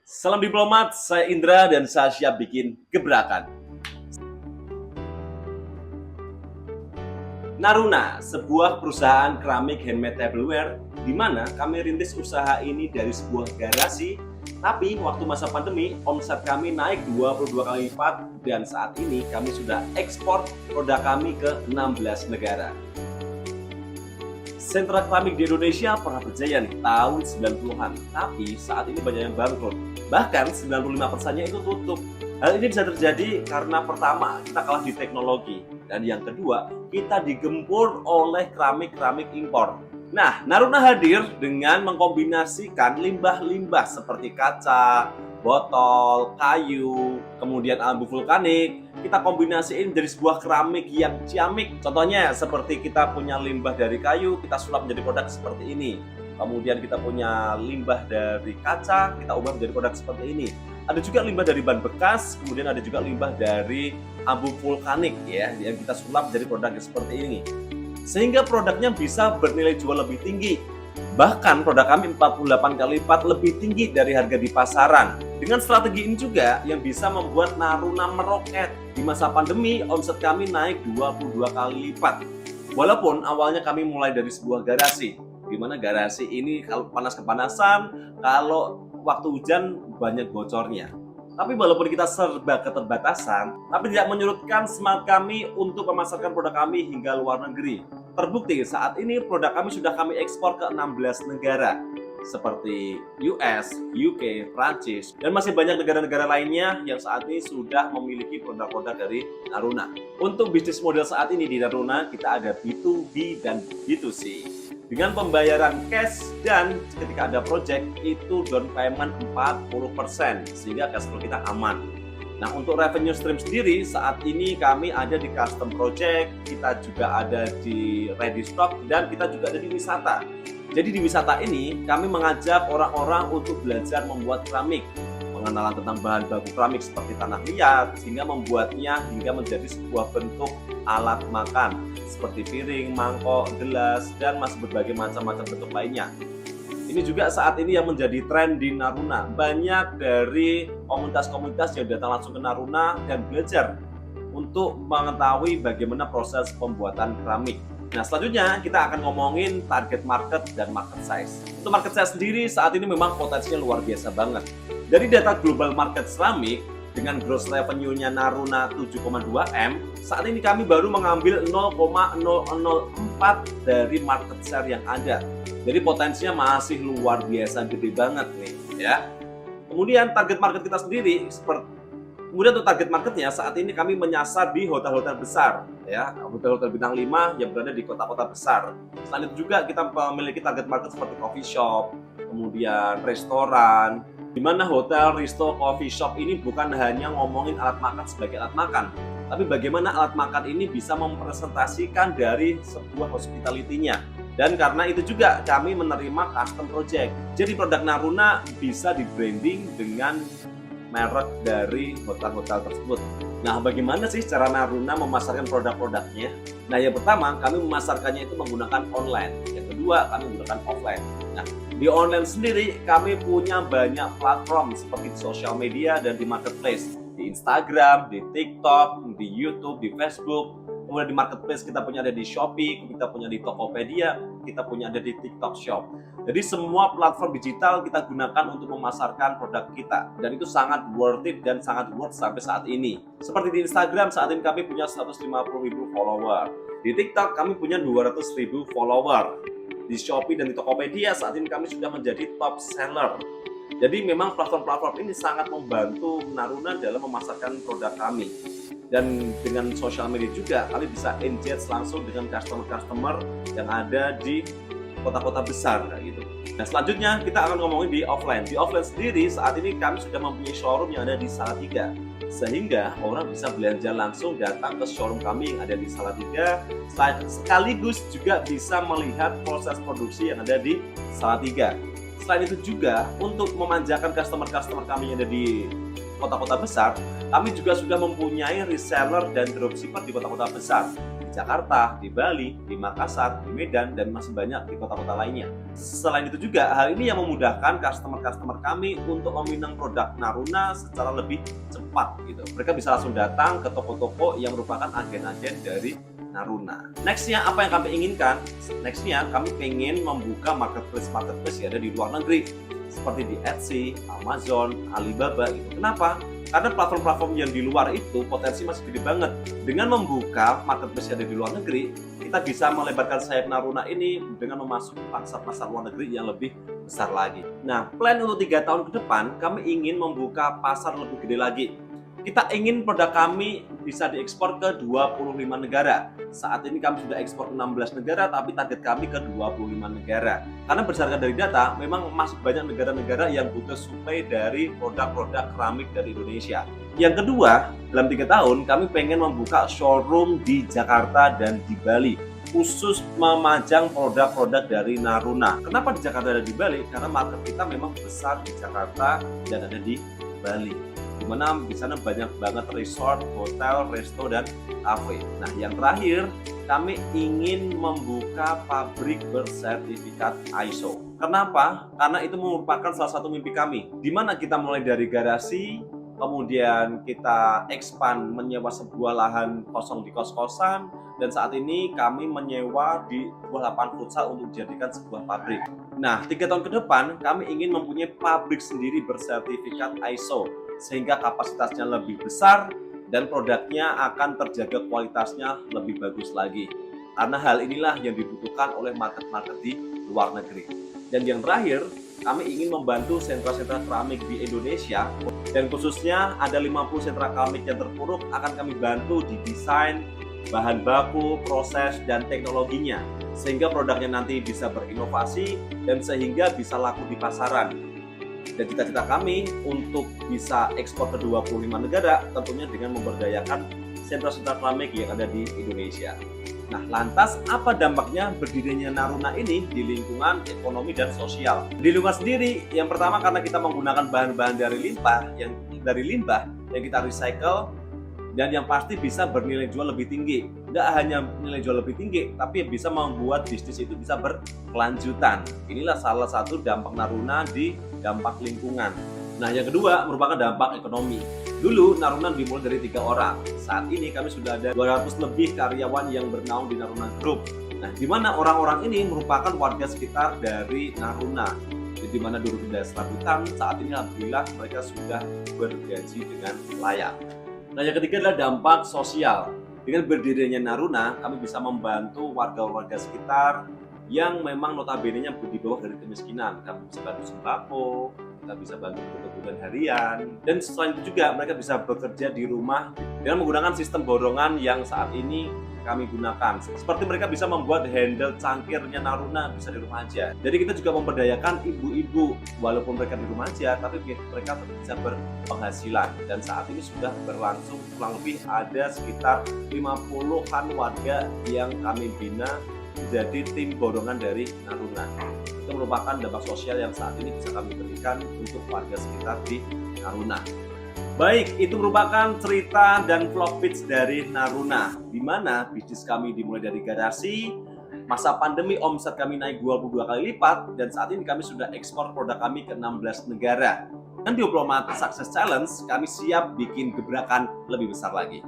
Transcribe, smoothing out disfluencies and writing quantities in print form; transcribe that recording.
Salam diplomat, saya Indra dan saya siap bikin gebrakan. Naruna, sebuah perusahaan keramik handmade tableware di mana kami rintis usaha ini dari sebuah garasi, tapi waktu masa pandemi omset kami naik 22 kali lipat dan saat ini kami sudah ekspor produk kami ke 16 negara. Sentra keramik di Indonesia pernah berjaya nih tahun 90-an, tapi saat ini banyak yang bangkrut. Bahkan 95%-nya itu tutup. Hal ini bisa terjadi karena pertama, kita kalah di teknologi. Dan yang kedua, kita digempur oleh keramik-keramik impor. Nah, Naruna hadir dengan mengkombinasikan limbah-limbah seperti kaca, botol, kayu, kemudian abu vulkanik. Kita kombinasiin dari sebuah keramik yang ciamik. Contohnya seperti kita punya limbah dari kayu, kita sulap menjadi produk seperti ini. Kemudian kita punya limbah dari kaca, kita ubah menjadi produk seperti ini. Ada juga limbah dari ban bekas, kemudian ada juga limbah dari abu vulkanik ya, yang kita sulap menjadi produk seperti ini. Sehingga produknya bisa bernilai jual lebih tinggi. Bahkan produk kami 48 kali lipat lebih tinggi dari harga di pasaran. Dengan strategi ini juga yang bisa membuat Naruna meroket. Di masa pandemi, omset kami naik 22 kali lipat. Walaupun awalnya kami mulai dari sebuah garasi, di mana garasi ini kalau panas-kepanasan, kalau waktu hujan banyak bocornya. Tapi walaupun kita serba keterbatasan, tapi tidak menyurutkan semangat kami untuk memasarkan produk kami hingga luar negeri. Terbukti saat ini produk kami sudah kami ekspor ke 16 negara seperti US, UK, Prancis, dan masih banyak negara-negara lainnya yang saat ini sudah memiliki produk-produk dari Naruna. Untuk bisnis model saat ini di Naruna, kita ada B2B dan B2C. Dengan pembayaran cash dan ketika ada project itu down payment 40% sehingga cash flow kita aman. Nah, untuk revenue stream sendiri saat ini kami ada di custom project, kita juga ada di ready stock, dan kita juga ada di wisata. Jadi di wisata ini kami mengajak orang-orang untuk belajar membuat keramik, pengenalan tentang bahan baku keramik seperti tanah liat, sehingga membuatnya hingga menjadi sebuah bentuk alat makan seperti piring, mangkok, gelas, dan masih berbagai macam-macam bentuk lainnya. Ini juga saat ini yang menjadi tren di Naruna. Banyak dari komunitas-komunitas yang datang langsung ke Naruna dan belajar untuk mengetahui bagaimana proses pembuatan keramik. Nah, selanjutnya kita akan ngomongin target market dan market size. Untuk market size sendiri saat ini memang potensinya luar biasa banget. Dari data global market keramik, dengan gross revenue-nya Naruna 7,2 M, saat ini kami baru mengambil 0,004 dari market share yang ada. Jadi potensinya masih luar biasa gede banget nih ya. Kemudian target market kita sendiri kemudian untuk target marketnya saat ini kami menyasar di hotel-hotel besar ya, hotel-hotel bintang 5 yang berada di kota-kota besar. Selain itu juga kita memiliki target market seperti coffee shop, kemudian restoran, di mana hotel, resto, coffee shop ini bukan hanya ngomongin alat makan sebagai alat makan, tapi bagaimana alat makan ini bisa mempresentasikan dari sebuah hospitality-nya. Dan karena itu juga kami menerima custom project. Jadi produk Naruna bisa di-branding dengan merek dari hotel-hotel tersebut. Nah, bagaimana sih cara Naruna memasarkan produk-produknya? Nah, yang pertama, kami memasarkannya itu menggunakan online. Yang kedua, kami menggunakan offline. Nah, di online sendiri, kami punya banyak platform seperti di sosial media dan di marketplace. Di Instagram, di TikTok, di YouTube, di Facebook. Kemudian di marketplace kita punya ada di Shopee, kita punya di Tokopedia, kita punya ada di TikTok Shop. Jadi semua platform digital kita gunakan untuk memasarkan produk kita. Dan itu sangat worth it dan sangat worth sampai saat ini. Seperti di Instagram saat ini kami punya 150.000 follower. Di TikTok kami punya 200.000 follower. Di Shopee dan di Tokopedia saat ini kami sudah menjadi top seller. Jadi memang platform-platform ini sangat membantu Naruna dalam memasarkan produk kami. Dan dengan sosial media juga kami bisa engage langsung dengan customer-customer yang ada di kota-kota besar kayak gitu. Nah, selanjutnya kita akan ngomongin di offline. Di offline sendiri saat ini kami sudah mempunyai showroom yang ada di Salatiga. Sehingga orang bisa belanja langsung datang ke showroom kami yang ada di Salatiga, sekaligus juga bisa melihat proses produksi yang ada di Salatiga. Selain itu juga untuk memanjakan customer-customer kami yang ada di kota-kota besar, kami juga sudah mempunyai reseller dan dropshipper di kota-kota besar. Jakarta, di Bali, di Makassar, di Medan, dan masih banyak di kota-kota lainnya. Selain itu juga, hal ini yang memudahkan customer-customer kami untuk meminang produk Naruna secara lebih cepat gitu. Mereka bisa langsung datang ke toko-toko yang merupakan agen-agen dari Naruna. Nextnya apa yang kami inginkan? Nextnya kami pengen membuka marketplace yang ada di luar negeri seperti di Etsy, Amazon, Alibaba gitu. Kenapa? Karena platform-platform yang di luar itu potensi masih gede banget. Dengan membuka marketplace yang ada di luar negeri, kita bisa melebarkan sayap Naruna ini dengan memasuki pasar-pasar luar negeri yang lebih besar lagi. Nah, plan untuk 3 tahun ke depan, kami ingin membuka pasar lebih gede lagi. Kita ingin produk kami bisa diekspor ke 25 negara. Saat ini kami sudah ekspor ke 16 negara, tapi target kami ke 25 negara. Karena berdasarkan dari data, memang masih banyak negara-negara yang butuh suplai dari produk-produk keramik dari Indonesia. Yang kedua, dalam 3 tahun kami pengen membuka showroom di Jakarta dan di Bali, khusus memajang produk-produk dari Naruna. Kenapa di Jakarta dan di Bali? Karena market kita memang besar di Jakarta dan ada di Bali, dimana di sana banyak banget resort, hotel, resto, dan cafe. Nah, yang terakhir, kami ingin membuka pabrik bersertifikat ISO. Kenapa? Karena itu merupakan salah satu mimpi kami, di mana kita mulai dari garasi, kemudian kita expand menyewa sebuah lahan kosong di kos-kosan, dan saat ini kami menyewa di sebuah lapangan futsal untuk dijadikan sebuah pabrik. Nah, 3 tahun ke depan kami ingin mempunyai pabrik sendiri bersertifikat ISO, sehingga kapasitasnya lebih besar dan produknya akan terjaga kualitasnya lebih bagus lagi. Karena hal inilah yang dibutuhkan oleh market-market di luar negeri. Dan yang terakhir, kami ingin membantu sentra-sentra keramik di Indonesia, dan khususnya ada 50 sentra keramik yang terpuruk akan kami bantu di desain, bahan baku, proses, dan teknologinya, sehingga produknya nanti bisa berinovasi dan sehingga bisa laku di pasaran. Dan cita-cita kami untuk bisa ekspor ke 25 negara tentunya dengan memberdayakan sentra-sentra keramik yang ada di Indonesia. Nah, lantas apa dampaknya berdirinya Naruna ini di lingkungan ekonomi dan sosial? Di lingkungan sendiri, yang pertama karena kita menggunakan bahan-bahan dari limbah yang kita recycle, dan yang pasti bisa bernilai jual lebih tinggi. Nggak hanya nilai jual lebih tinggi, tapi bisa membuat bisnis itu bisa berkelanjutan. Inilah salah satu dampak Naruna di dampak lingkungan. Nah, yang kedua merupakan dampak ekonomi. Dulu Naruna dimulai dari 3 orang. Saat ini kami sudah ada 200 lebih karyawan yang bernaung di Naruna Group. Nah, di mana orang-orang ini merupakan warga sekitar dari Naruna. Di mana dulu sudah serabutan, saat ini alhamdulillah mereka sudah bergaji dengan layak. Nah, yang ketiga adalah dampak sosial. Dengan berdirinya Naruna, kami bisa membantu warga-warga sekitar yang memang notabene-nya di bawah dari kemiskinan. Kami bisa bantu sembako, kita bisa bantu kebutuhan harian, dan selain itu juga mereka bisa bekerja di rumah dengan menggunakan sistem borongan yang saat ini kami gunakan. Seperti mereka bisa membuat handle cangkirnya Naruna bisa di rumah aja. Jadi kita juga memberdayakan ibu-ibu, walaupun mereka di rumah aja, tapi mereka bisa berpenghasilan. Dan saat ini sudah berlangsung kurang lebih ada sekitar 50-an warga yang kami bina menjadi tim borongan dari Naruna. Itu merupakan dampak sosial yang saat ini bisa kami berikan untuk warga sekitar di Naruna. Baik, itu merupakan cerita dan vlog pitch dari Naruna, di mana bisnis kami dimulai dari garasi, masa pandemi omset kami naik 22 kali lipat, dan saat ini kami sudah ekspor produk kami ke 16 negara. Dan di Diplomat Success Challenge, kami siap bikin gebrakan lebih besar lagi.